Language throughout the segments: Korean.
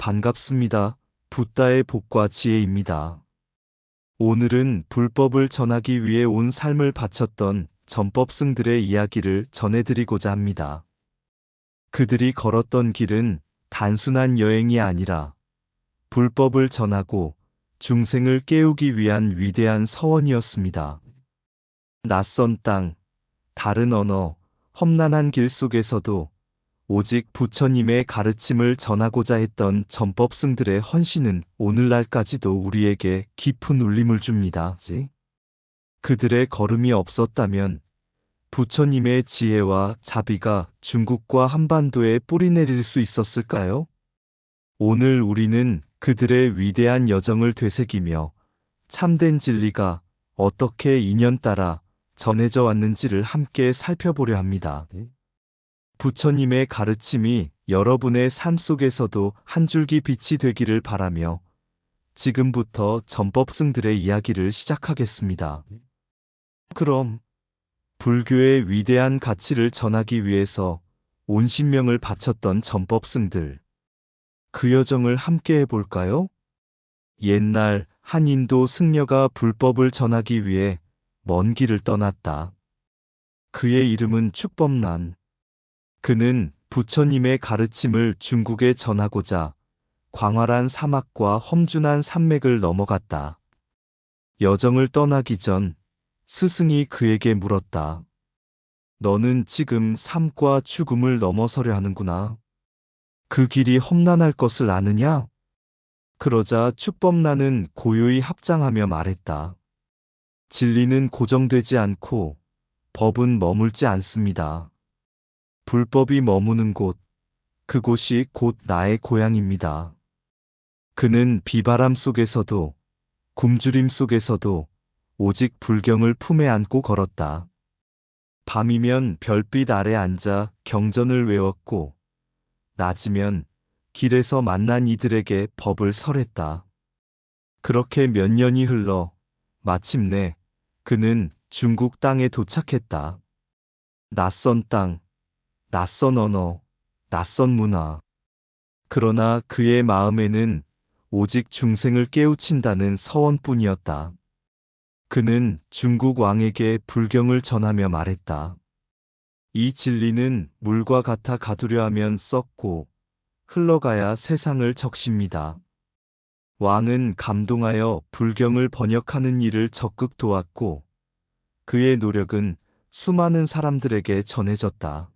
반갑습니다. 붓다의 복과 지혜입니다. 오늘은 불법을 전하기 위해 온 삶을 바쳤던 전법승들의 이야기를 전해드리고자 합니다. 그들이 걸었던 길은 단순한 여행이 아니라 불법을 전하고 중생을 깨우기 위한 위대한 서원이었습니다. 낯선 땅, 다른 언어, 험난한 길 속에서도 오직 부처님의 가르침을 전하고자 했던 전법승들의 헌신은 오늘날까지도 우리에게 깊은 울림을 줍니다. 그들의 걸음이 없었다면 부처님의 지혜와 자비가 중국과 한반도에 뿌리내릴 수 있었을까요? 오늘 우리는 그들의 위대한 여정을 되새기며 참된 진리가 어떻게 인연 따라 전해져 왔는지를 함께 살펴보려 합니다. 부처님의 가르침이 여러분의 삶 속에서도 한 줄기 빛이 되기를 바라며 지금부터 전법승들의 이야기를 시작하겠습니다. 그럼 불교의 위대한 가치를 전하기 위해서 온 신명을 바쳤던 전법승들, 그 여정을 함께 해볼까요? 옛날 한 인도 승려가 불법을 전하기 위해 먼 길을 떠났다. 그의 이름은 축법난. 그는 부처님의 가르침을 중국에 전하고자 광활한 사막과 험준한 산맥을 넘어갔다. 여정을 떠나기 전 스승이 그에게 물었다. 너는 지금 삶과 죽음을 넘어서려 하는구나. 그 길이 험난할 것을 아느냐? 그러자 축법난은 고요히 합장하며 말했다. 진리는 고정되지 않고 법은 머물지 않습니다. 불법이 머무는 곳, 그곳이 곧 나의 고향입니다. 그는 비바람 속에서도 굶주림 속에서도 오직 불경을 품에 안고 걸었다. 밤이면 별빛 아래 앉아 경전을 외웠고 낮이면 길에서 만난 이들에게 법을 설했다. 그렇게 몇 년이 흘러 마침내 그는 중국 땅에 도착했다. 낯선 땅, 낯선 언어, 낯선 문화. 그러나 그의 마음에는 오직 중생을 깨우친다는 서원뿐이었다. 그는 중국 왕에게 불경을 전하며 말했다. 이 진리는 물과 같아 가두려 하면 썩고 흘러가야 세상을 적십니다. 왕은 감동하여 불경을 번역하는 일을 적극 도왔고 그의 노력은 수많은 사람들에게 전해졌다.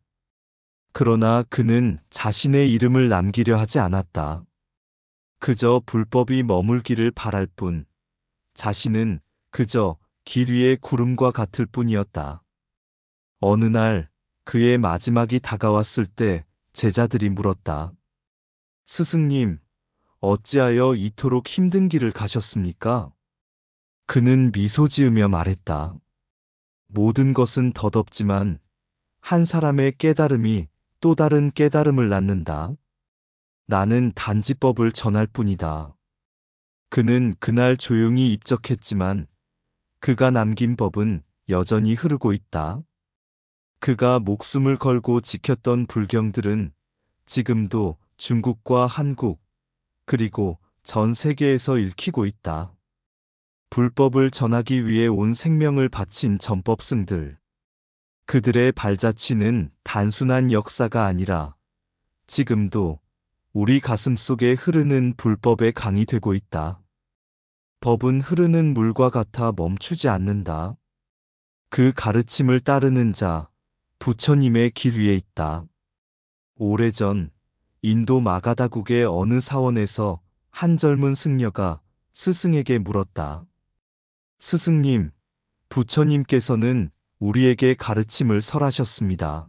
그러나 그는 자신의 이름을 남기려 하지 않았다. 그저 불법이 머물기를 바랄 뿐, 자신은 그저 길 위의 구름과 같을 뿐이었다. 어느 날 그의 마지막이 다가왔을 때 제자들이 물었다. 스승님, 어찌하여 이토록 힘든 길을 가셨습니까? 그는 미소 지으며 말했다. 모든 것은 덧없지만 한 사람의 깨달음이 또 다른 깨달음을 낳는다. 나는 단지법을 전할 뿐이다. 그는 그날 조용히 입적했지만 그가 남긴 법은 여전히 흐르고 있다. 그가 목숨을 걸고 지켰던 불경들은 지금도 중국과 한국, 그리고 전 세계에서 읽히고 있다. 불법을 전하기 위해 온 생명을 바친 전법승들. 그들의 발자취는 단순한 역사가 아니라 지금도 우리 가슴 속에 흐르는 불법의 강이 되고 있다. 법은 흐르는 물과 같아 멈추지 않는다. 그 가르침을 따르는 자, 부처님의 길 위에 있다. 오래전 인도 마가다국의 어느 사원에서 한 젊은 승려가 스승에게 물었다. 스승님, 부처님께서는 우리에게 가르침을 설하셨습니다.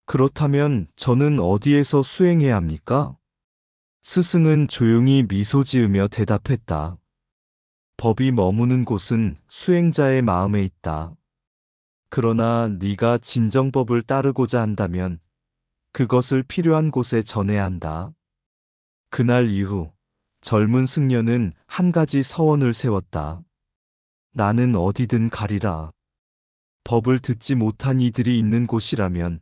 그렇다면 저는 어디에서 수행해야 합니까? 스승은 조용히 미소 지으며 대답했다. 법이 머무는 곳은 수행자의 마음에 있다. 그러나 네가 진정법을 따르고자 한다면 그것을 필요한 곳에 전해야 한다. 그날 이후 젊은 승려는 한 가지 서원을 세웠다. 나는 어디든 가리라. 법을 듣지 못한 이들이 있는 곳이라면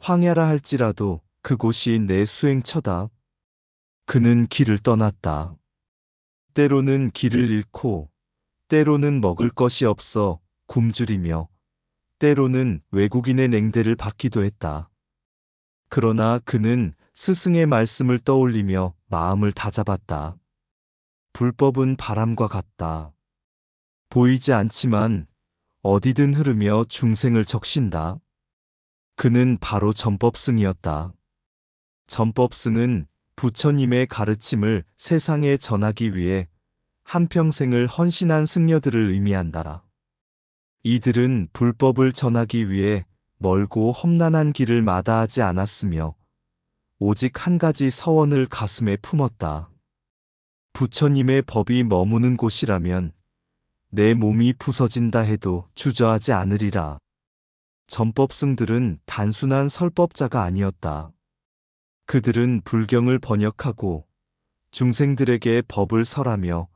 황야라 할지라도 그곳이 내 수행처다. 그는 길을 떠났다. 때로는 길을 잃고, 때로는 먹을 것이 없어 굶주리며, 때로는 외국인의 냉대를 받기도 했다. 그러나 그는 스승의 말씀을 떠올리며 마음을 다잡았다. 불법은 바람과 같다. 보이지 않지만 어디든 흐르며 중생을 적신다. 그는 바로 전법승이었다. 전법승은 부처님의 가르침을 세상에 전하기 위해 한평생을 헌신한 승려들을 의미한다. 이들은 불법을 전하기 위해 멀고 험난한 길을 마다하지 않았으며 오직 한 가지 서원을 가슴에 품었다. 부처님의 법이 머무는 곳이라면 내 몸이 부서진다 해도 주저하지 않으리라. 전법승들은 단순한 설법자가 아니었다. 그들은 불경을 번역하고 중생들에게 법을 설하며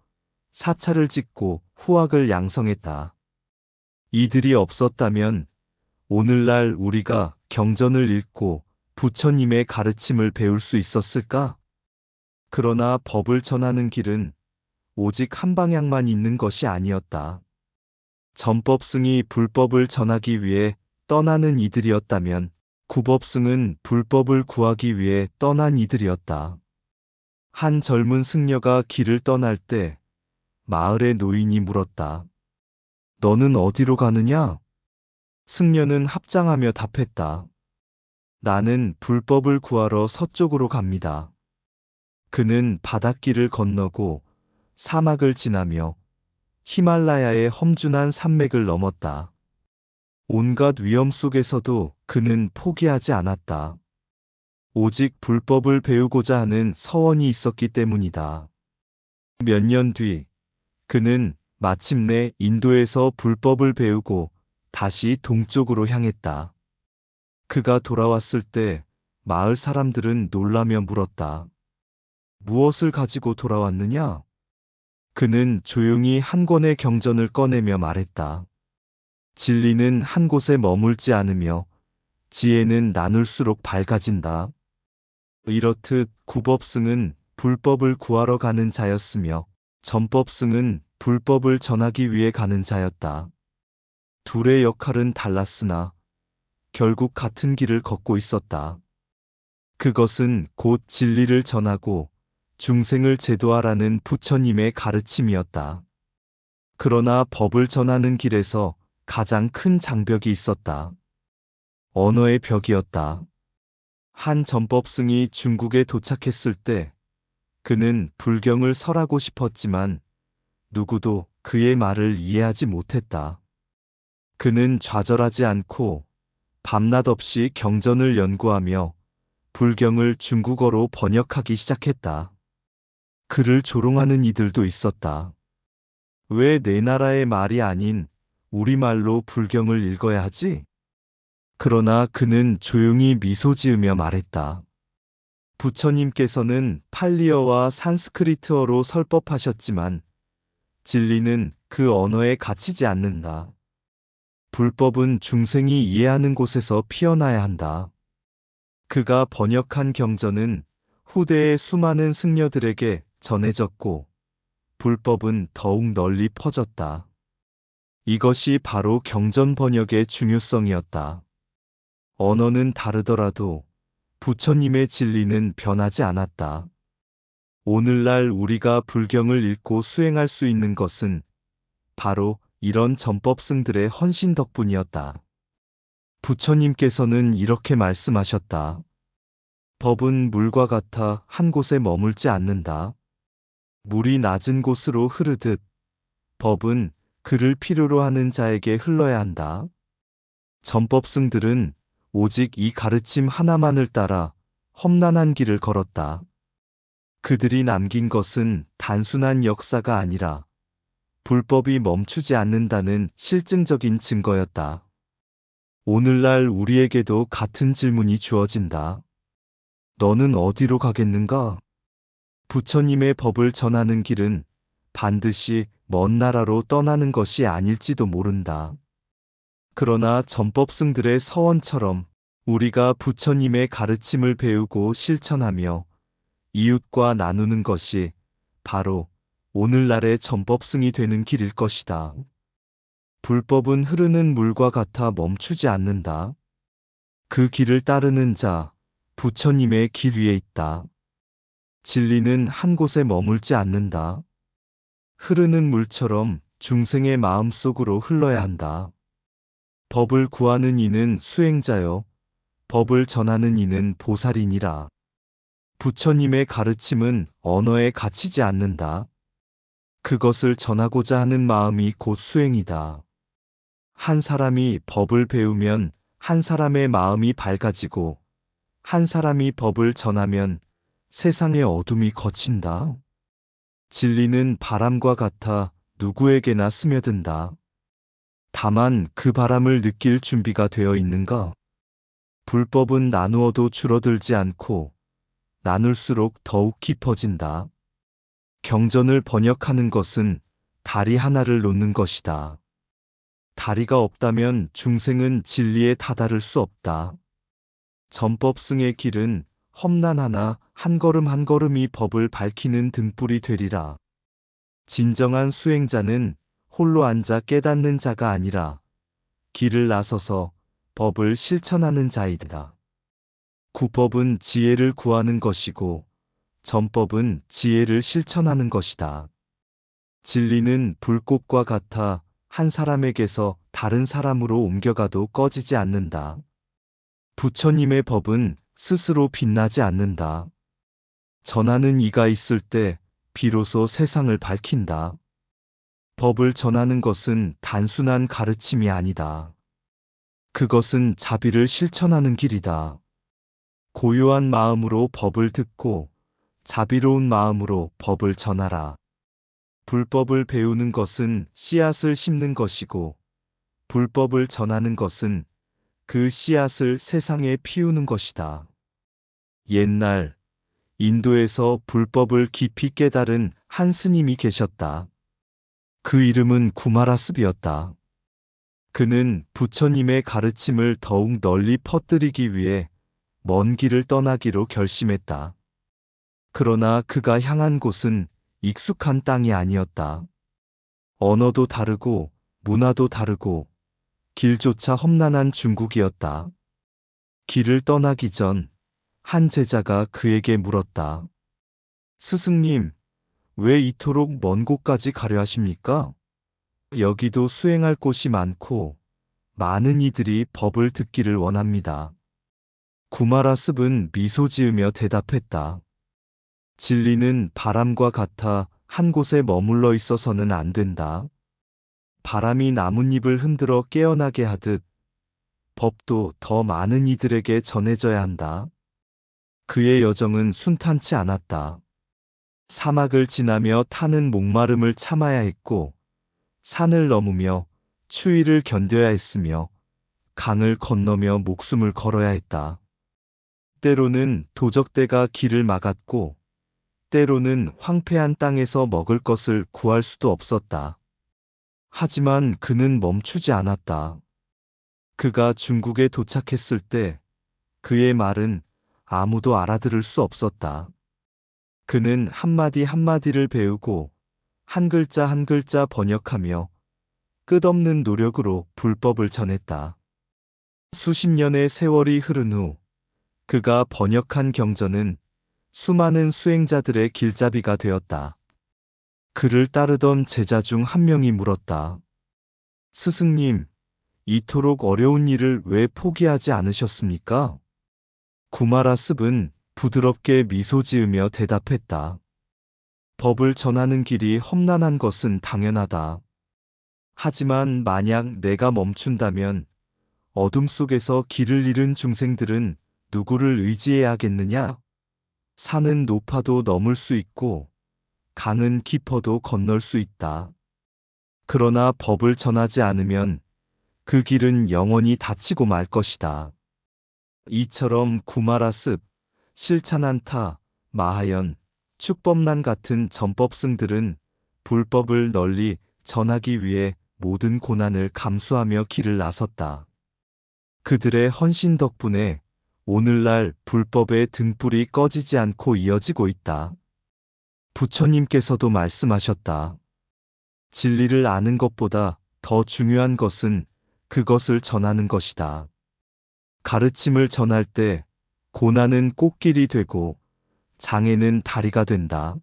사찰을 짓고 후학을 양성했다. 이들이 없었다면 오늘날 우리가 경전을 읽고 부처님의 가르침을 배울 수 있었을까? 그러나 법을 전하는 길은 오직 한 방향만 있는 것이 아니었다. 전법승이 불법을 전하기 위해 떠나는 이들이었다면 구법승은 불법을 구하기 위해 떠난 이들이었다. 한 젊은 승려가 길을 떠날 때 마을의 노인이 물었다. 너는 어디로 가느냐? 승려는 합장하며 답했다. 나는 불법을 구하러 서쪽으로 갑니다. 그는 바닷길을 건너고 사막을 지나며 히말라야의 험준한 산맥을 넘었다. 온갖 위험 속에서도 그는 포기하지 않았다. 오직 불법을 배우고자 하는 서원이 있었기 때문이다. 몇 년 뒤, 그는 마침내 인도에서 불법을 배우고 다시 동쪽으로 향했다. 그가 돌아왔을 때 마을 사람들은 놀라며 물었다. 무엇을 가지고 돌아왔느냐? 그는 조용히 한 권의 경전을 꺼내며 말했다. 진리는 한 곳에 머물지 않으며 지혜는 나눌수록 밝아진다. 이렇듯 구법승은 불법을 구하러 가는 자였으며 전법승은 불법을 전하기 위해 가는 자였다. 둘의 역할은 달랐으나 결국 같은 길을 걷고 있었다. 그것은 곧 진리를 전하고 중생을 제도하라는 부처님의 가르침이었다. 그러나 법을 전하는 길에서 가장 큰 장벽이 있었다. 언어의 벽이었다. 한 전법승이 중국에 도착했을 때 그는 불경을 설하고 싶었지만 누구도 그의 말을 이해하지 못했다. 그는 좌절하지 않고 밤낮 없이 경전을 연구하며 불경을 중국어로 번역하기 시작했다. 그를 조롱하는 이들도 있었다. 왜 내 나라의 말이 아닌 우리말로 불경을 읽어야 하지? 그러나 그는 조용히 미소 지으며 말했다. 부처님께서는 팔리어와 산스크리트어로 설법하셨지만 진리는 그 언어에 갇히지 않는다. 불법은 중생이 이해하는 곳에서 피어나야 한다. 그가 번역한 경전은 후대의 수많은 승려들에게 전해졌고 불법은 더욱 널리 퍼졌다. 이것이 바로 경전 번역의 중요성이었다. 언어는 다르더라도 부처님의 진리는 변하지 않았다. 오늘날 우리가 불경을 읽고 수행할 수 있는 것은 바로 이런 전법승들의 헌신 덕분이었다. 부처님께서는 이렇게 말씀하셨다. 법은 물과 같아 한 곳에 머물지 않는다. 물이 낮은 곳으로 흐르듯 법은 그를 필요로 하는 자에게 흘러야 한다. 전법승들은 오직 이 가르침 하나만을 따라 험난한 길을 걸었다. 그들이 남긴 것은 단순한 역사가 아니라 불법이 멈추지 않는다는 실증적인 증거였다. 오늘날 우리에게도 같은 질문이 주어진다. 너는 어디로 가겠는가? 부처님의 법을 전하는 길은 반드시 먼 나라로 떠나는 것이 아닐지도 모른다. 그러나 전법승들의 서원처럼 우리가 부처님의 가르침을 배우고 실천하며 이웃과 나누는 것이 바로 오늘날의 전법승이 되는 길일 것이다. 불법은 흐르는 물과 같아 멈추지 않는다. 그 길을 따르는 자, 부처님의 길 위에 있다. 진리는 한 곳에 머물지 않는다. 흐르는 물처럼 중생의 마음속으로 흘러야 한다. 법을 구하는 이는 수행자요. 법을 전하는 이는 보살이니라. 부처님의 가르침은 언어에 갇히지 않는다. 그것을 전하고자 하는 마음이 곧 수행이다. 한 사람이 법을 배우면 한 사람의 마음이 밝아지고 한 사람이 법을 전하면 세상의 어둠이 걷힌다. 진리는 바람과 같아 누구에게나 스며든다. 다만 그 바람을 느낄 준비가 되어 있는가? 불법은 나누어도 줄어들지 않고 나눌수록 더욱 깊어진다. 경전을 번역하는 것은 다리 하나를 놓는 것이다. 다리가 없다면 중생은 진리에 다다를 수 없다. 전법승의 길은 험난하나 한 걸음 한 걸음이 법을 밝히는 등불이 되리라. 진정한 수행자는 홀로 앉아 깨닫는 자가 아니라 길을 나서서 법을 실천하는 자이다. 구법은 지혜를 구하는 것이고 전법은 지혜를 실천하는 것이다. 진리는 불꽃과 같아 한 사람에게서 다른 사람으로 옮겨가도 꺼지지 않는다. 부처님의 법은 스스로 빛나지 않는다. 전하는 이가 있을 때 비로소 세상을 밝힌다. 법을 전하는 것은 단순한 가르침이 아니다. 그것은 자비를 실천하는 길이다. 고요한 마음으로 법을 듣고 자비로운 마음으로 법을 전하라. 불법을 배우는 것은 씨앗을 심는 것이고 불법을 전하는 것은 그 씨앗을 세상에 피우는 것이다. 옛날 인도에서 불법을 깊이 깨달은 한 스님이 계셨다. 그 이름은 구마라습이었다. 그는 부처님의 가르침을 더욱 널리 퍼뜨리기 위해 먼 길을 떠나기로 결심했다. 그러나 그가 향한 곳은 익숙한 땅이 아니었다. 언어도 다르고 문화도 다르고 길조차 험난한 중국이었다. 길을 떠나기 전 한 제자가 그에게 물었다. 스승님, 왜 이토록 먼 곳까지 가려 하십니까? 여기도 수행할 곳이 많고 많은 이들이 법을 듣기를 원합니다. 구마라습은 미소 지으며 대답했다. 진리는 바람과 같아 한 곳에 머물러 있어서는 안 된다. 바람이 나뭇잎을 흔들어 깨어나게 하듯 법도 더 많은 이들에게 전해져야 한다. 그의 여정은 순탄치 않았다. 사막을 지나며 타는 목마름을 참아야 했고 산을 넘으며 추위를 견뎌야 했으며 강을 건너며 목숨을 걸어야 했다. 때로는 도적대가 길을 막았고 때로는 황폐한 땅에서 먹을 것을 구할 수도 없었다. 하지만 그는 멈추지 않았다. 그가 중국에 도착했을 때 그의 말은 아무도 알아들을 수 없었다. 그는 한마디 한마디를 배우고 한 글자 한 글자 번역하며 끝없는 노력으로 불법을 전했다. 수십 년의 세월이 흐른 후 그가 번역한 경전은 수많은 수행자들의 길잡이가 되었다. 그를 따르던 제자 중 한 명이 물었다. 스승님, 이토록 어려운 일을 왜 포기하지 않으셨습니까? 구마라습은 부드럽게 미소 지으며 대답했다. 법을 전하는 길이 험난한 것은 당연하다. 하지만 만약 내가 멈춘다면 어둠 속에서 길을 잃은 중생들은 누구를 의지해야겠느냐? 산은 높아도 넘을 수 있고 강은 깊어도 건널 수 있다. 그러나 법을 전하지 않으면 그 길은 영원히 닫히고 말 것이다. 이처럼 구마라습, 실찬한타, 마하연, 축법란 같은 전법승들은 불법을 널리 전하기 위해 모든 고난을 감수하며 길을 나섰다. 그들의 헌신 덕분에 오늘날 불법의 등불이 꺼지지 않고 이어지고 있다. 부처님께서도 말씀하셨다. 진리를 아는 것보다 더 중요한 것은 그것을 전하는 것이다. 가르침을 전할 때 고난은 꽃길이 되고 장애는 다리가 된다.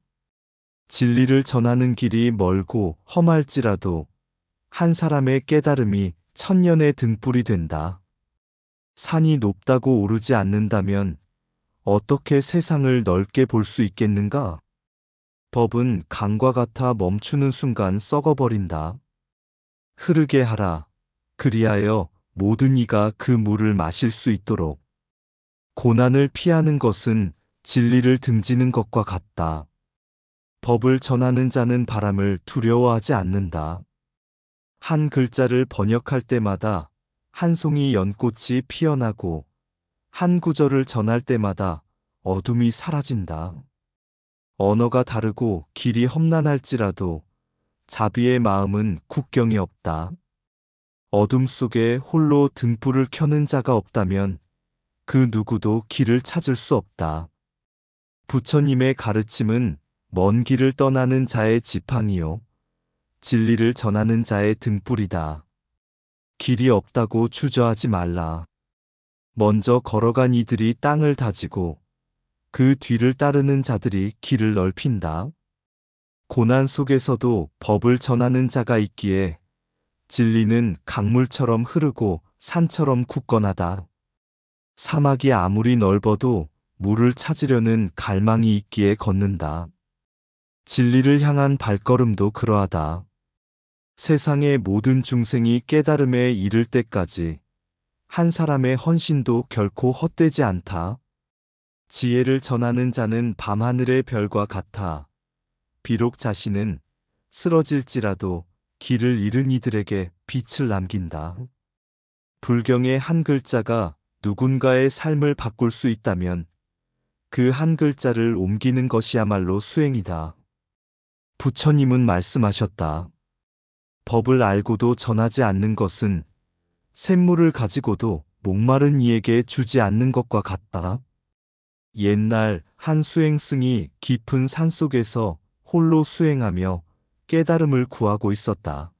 진리를 전하는 길이 멀고 험할지라도 한 사람의 깨달음이 천년의 등불이 된다. 산이 높다고 오르지 않는다면 어떻게 세상을 넓게 볼 수 있겠는가? 법은 강과 같아 멈추는 순간 썩어버린다. 흐르게 하라. 그리하여 모든 이가 그 물을 마실 수 있도록. 고난을 피하는 것은 진리를 등지는 것과 같다. 법을 전하는 자는 바람을 두려워하지 않는다. 한 글자를 번역할 때마다 한 송이 연꽃이 피어나고 한 구절을 전할 때마다 어둠이 사라진다. 언어가 다르고 길이 험난할지라도 자비의 마음은 국경이 없다. 어둠 속에 홀로 등불을 켜는 자가 없다면 그 누구도 길을 찾을 수 없다. 부처님의 가르침은 먼 길을 떠나는 자의 지팡이요. 진리를 전하는 자의 등불이다. 길이 없다고 주저하지 말라. 먼저 걸어간 이들이 땅을 다지고 그 뒤를 따르는 자들이 길을 넓힌다. 고난 속에서도 법을 전하는 자가 있기에 진리는 강물처럼 흐르고 산처럼 굳건하다. 사막이 아무리 넓어도 물을 찾으려는 갈망이 있기에 걷는다. 진리를 향한 발걸음도 그러하다. 세상의 모든 중생이 깨달음에 이를 때까지 한 사람의 헌신도 결코 헛되지 않다. 지혜를 전하는 자는 밤하늘의 별과 같아. 비록 자신은 쓰러질지라도 길을 잃은 이들에게 빛을 남긴다. 불경의 한 글자가 누군가의 삶을 바꿀 수 있다면 그 한 글자를 옮기는 것이야말로 수행이다. 부처님은 말씀하셨다. 법을 알고도 전하지 않는 것은 샘물을 가지고도 목마른 이에게 주지 않는 것과 같다. 옛날 한 수행승이 깊은 산속에서 홀로 수행하며 깨달음을 구하고 있었다.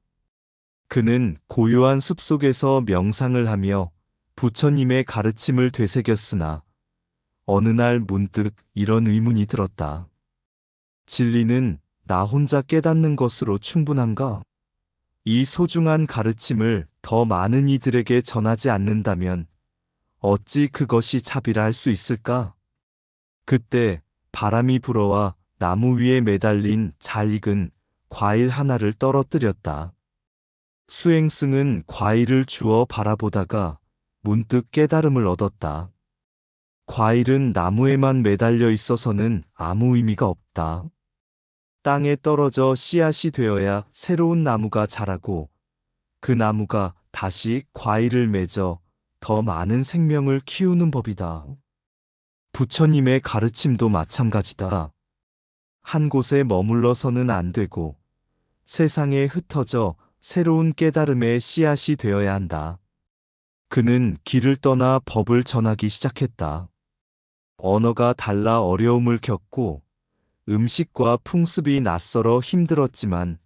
그는 고요한 숲속에서 명상을 하며 부처님의 가르침을 되새겼으나 어느 날 문득 이런 의문이 들었다. 진리는 나 혼자 깨닫는 것으로 충분한가? 이 소중한 가르침을 더 많은 이들에게 전하지 않는다면 어찌 그것이 자비라 할 수 있을까? 그때 바람이 불어와 나무 위에 매달린 잘 익은 과일 하나를 떨어뜨렸다. 수행승은 과일을 주워 바라보다가 문득 깨달음을 얻었다. 과일은 나무에만 매달려 있어서는 아무 의미가 없다. 땅에 떨어져 씨앗이 되어야 새로운 나무가 자라고 그 나무가 다시 과일을 맺어 더 많은 생명을 키우는 법이다. 부처님의 가르침도 마찬가지다. 한 곳에 머물러서는 안 되고 세상에 흩어져 새로운 깨달음의 씨앗이 되어야 한다. 그는 길을 떠나 법을 전하기 시작했다. 언어가 달라 어려움을 겪고 음식과 풍습이 낯설어 힘들었지만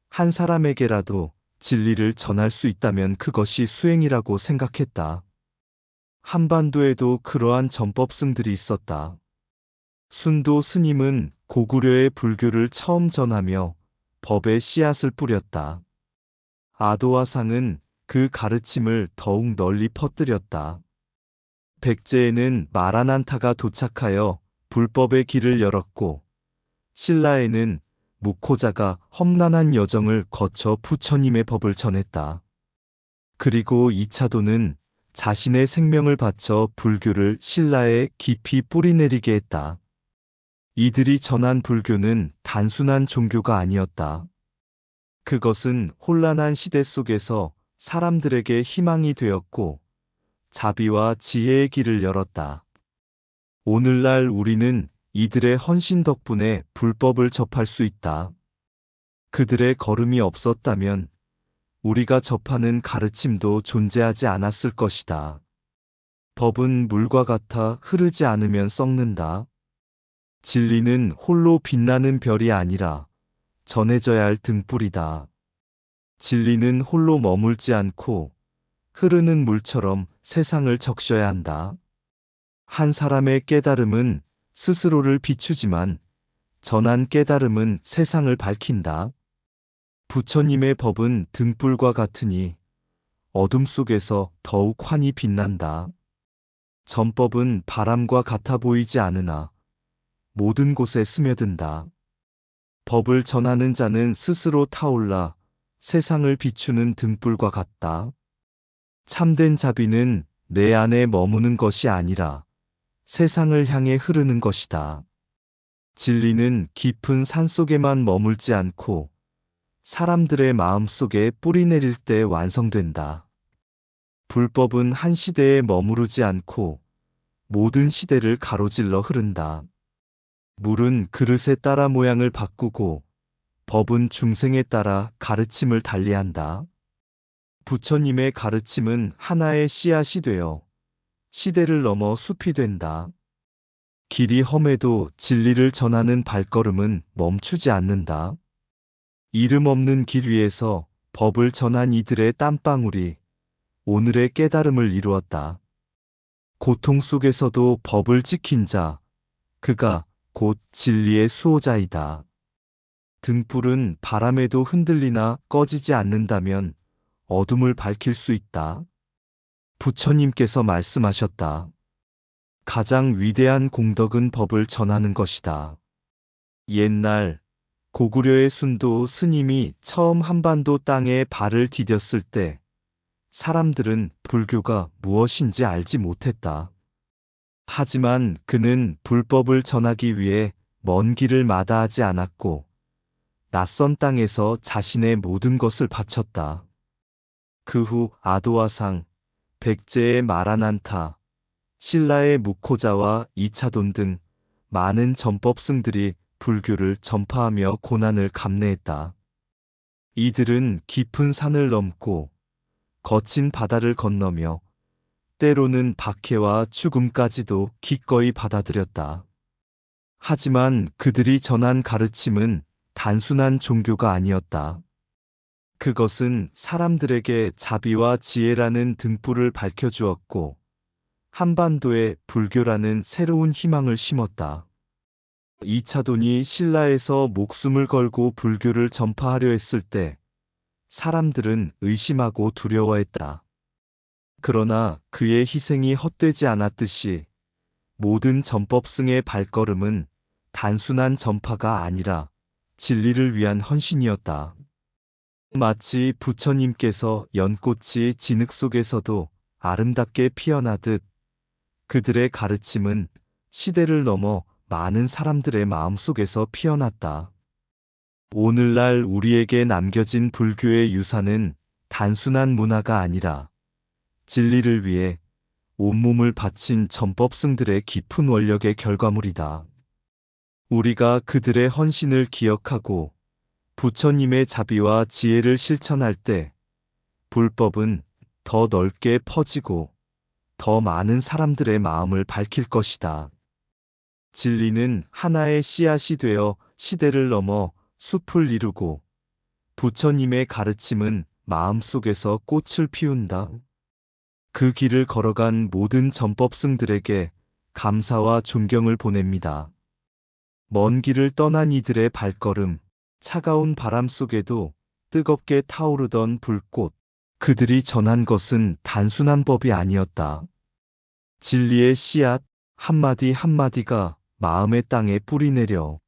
한 사람에게라도 진리를 전할 수 있다면 그것이 수행이라고 생각했다. 한반도에도 그러한 전법승들이 있었다. 순도 스님은 고구려의 불교를 처음 전하며 법의 씨앗을 뿌렸다. 아도화상은 그 가르침을 더욱 널리 퍼뜨렸다. 백제에는 마라난타가 도착하여 불법의 길을 열었고 신라에는 무코자가 험난한 여정을 거쳐 부처님의 법을 전했다. 그리고 이차도는 자신의 생명을 바쳐 불교를 신라에 깊이 뿌리내리게 했다. 이들이 전한 불교는 단순한 종교가 아니었다. 그것은 혼란한 시대 속에서 사람들에게 희망이 되었고 자비와 지혜의 길을 열었다. 오늘날 우리는 이들의 헌신 덕분에 불법을 접할 수 있다. 그들의 걸음이 없었다면 우리가 접하는 가르침도 존재하지 않았을 것이다. 법은 물과 같아 흐르지 않으면 썩는다. 진리는 홀로 빛나는 별이 아니라 전해져야 할 등불이다. 진리는 홀로 머물지 않고 흐르는 물처럼 세상을 적셔야 한다. 한 사람의 깨달음은 스스로를 비추지만 전한 깨달음은 세상을 밝힌다. 부처님의 법은 등불과 같으니 어둠 속에서 더욱 환히 빛난다. 전법은 바람과 같아 보이지 않으나 모든 곳에 스며든다. 법을 전하는 자는 스스로 타올라 세상을 비추는 등불과 같다. 참된 자비는 내 안에 머무는 것이 아니라 세상을 향해 흐르는 것이다. 진리는 깊은 산속에만 머물지 않고 사람들의 마음 속에 뿌리 내릴 때 완성된다. 불법은 한 시대에 머무르지 않고 모든 시대를 가로질러 흐른다. 물은 그릇에 따라 모양을 바꾸고 법은 중생에 따라 가르침을 달리한다. 부처님의 가르침은 하나의 씨앗이 되어 시대를 넘어 숲이 된다. 길이 험해도 진리를 전하는 발걸음은 멈추지 않는다. 이름 없는 길 위에서 법을 전한 이들의 땀방울이 오늘의 깨달음을 이루었다. 고통 속에서도 법을 지킨 자, 그가 곧 진리의 수호자이다. 등불은 바람에도 흔들리나 꺼지지 않는다면 어둠을 밝힐 수 있다. 부처님께서 말씀하셨다. 가장 위대한 공덕은 법을 전하는 것이다. 옛날 고구려의 순도 스님이 처음 한반도 땅에 발을 디뎠을 때 사람들은 불교가 무엇인지 알지 못했다. 하지만 그는 불법을 전하기 위해 먼 길을 마다하지 않았고 낯선 땅에서 자신의 모든 것을 바쳤다. 그 후 아도아상, 백제의 마라난타, 신라의 무코자와 이차돈 등 많은 전법승들이 불교를 전파하며 고난을 감내했다. 이들은 깊은 산을 넘고 거친 바다를 건너며 때로는 박해와 죽음까지도 기꺼이 받아들였다. 하지만 그들이 전한 가르침은 단순한 종교가 아니었다. 그것은 사람들에게 자비와 지혜라는 등불을 밝혀주었고 한반도에 불교라는 새로운 희망을 심었다. 이차돈이 신라에서 목숨을 걸고 불교를 전파하려 했을 때 사람들은 의심하고 두려워했다. 그러나 그의 희생이 헛되지 않았듯이 모든 전법승의 발걸음은 단순한 전파가 아니라 진리를 위한 헌신이었다. 마치 부처님께서 연꽃이 진흙 속에서도 아름답게 피어나듯 그들의 가르침은 시대를 넘어 많은 사람들의 마음속에서 피어났다. 오늘날 우리에게 남겨진 불교의 유산은 단순한 문화가 아니라 진리를 위해 온몸을 바친 전법승들의 깊은 원력의 결과물이다. 우리가 그들의 헌신을 기억하고 부처님의 자비와 지혜를 실천할 때 불법은 더 넓게 퍼지고 더 많은 사람들의 마음을 밝힐 것이다. 진리는 하나의 씨앗이 되어 시대를 넘어 숲을 이루고 부처님의 가르침은 마음속에서 꽃을 피운다. 그 길을 걸어간 모든 전법승들에게 감사와 존경을 보냅니다. 먼 길을 떠난 이들의 발걸음, 차가운 바람 속에도 뜨겁게 타오르던 불꽃, 그들이 전한 것은 단순한 법이 아니었다. 진리의 씨앗 한마디 한마디가 마음의 땅에 뿌리내려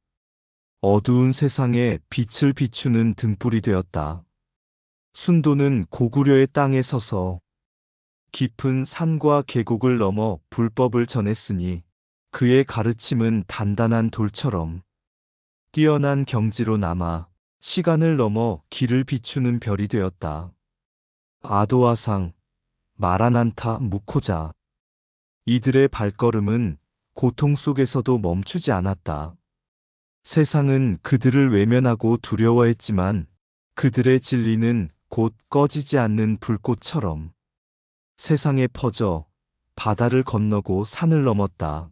어두운 세상에 빛을 비추는 등불이 되었다. 순도는 고구려의 땅에 서서 깊은 산과 계곡을 넘어 불법을 전했으니 그의 가르침은 단단한 돌처럼 뛰어난 경지로 남아 시간을 넘어 길을 비추는 별이 되었다. 아도아상, 마라난타, 무코자. 이들의 발걸음은 고통 속에서도 멈추지 않았다. 세상은 그들을 외면하고 두려워했지만 그들의 진리는 곧 꺼지지 않는 불꽃처럼 세상에 퍼져 바다를 건너고 산을 넘었다.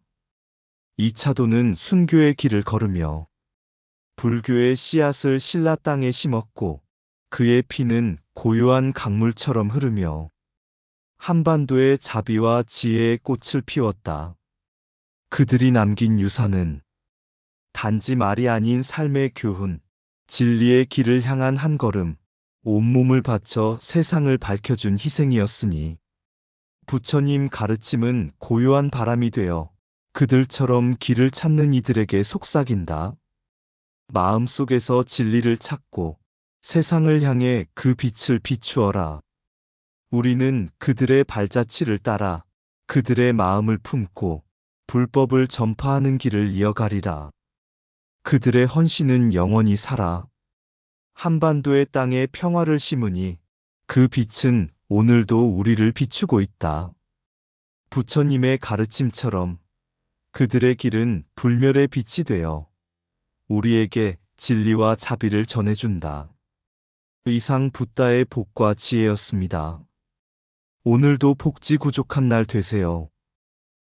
이차도는 순교의 길을 걸으며 불교의 씨앗을 신라 땅에 심었고 그의 피는 고요한 강물처럼 흐르며 한반도의 자비와 지혜의 꽃을 피웠다. 그들이 남긴 유산은 단지 말이 아닌 삶의 교훈, 진리의 길을 향한 한 걸음, 온몸을 바쳐 세상을 밝혀준 희생이었으니 부처님 가르침은 고요한 바람이 되어 그들처럼 길을 찾는 이들에게 속삭인다. 마음속에서 진리를 찾고 세상을 향해 그 빛을 비추어라. 우리는 그들의 발자취를 따라 그들의 마음을 품고 불법을 전파하는 길을 이어가리라. 그들의 헌신은 영원히 살아 한반도의 땅에 평화를 심으니 그 빛은 오늘도 우리를 비추고 있다. 부처님의 가르침처럼 그들의 길은 불멸의 빛이 되어 우리에게 진리와 자비를 전해준다. 이상 붓다의 복과 지혜였습니다. 오늘도 복지 구족한 날 되세요.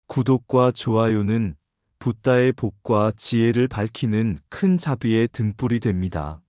구독과 좋아요는 붓다의 복과 지혜를 밝히는 큰 자비의 등불이 됩니다.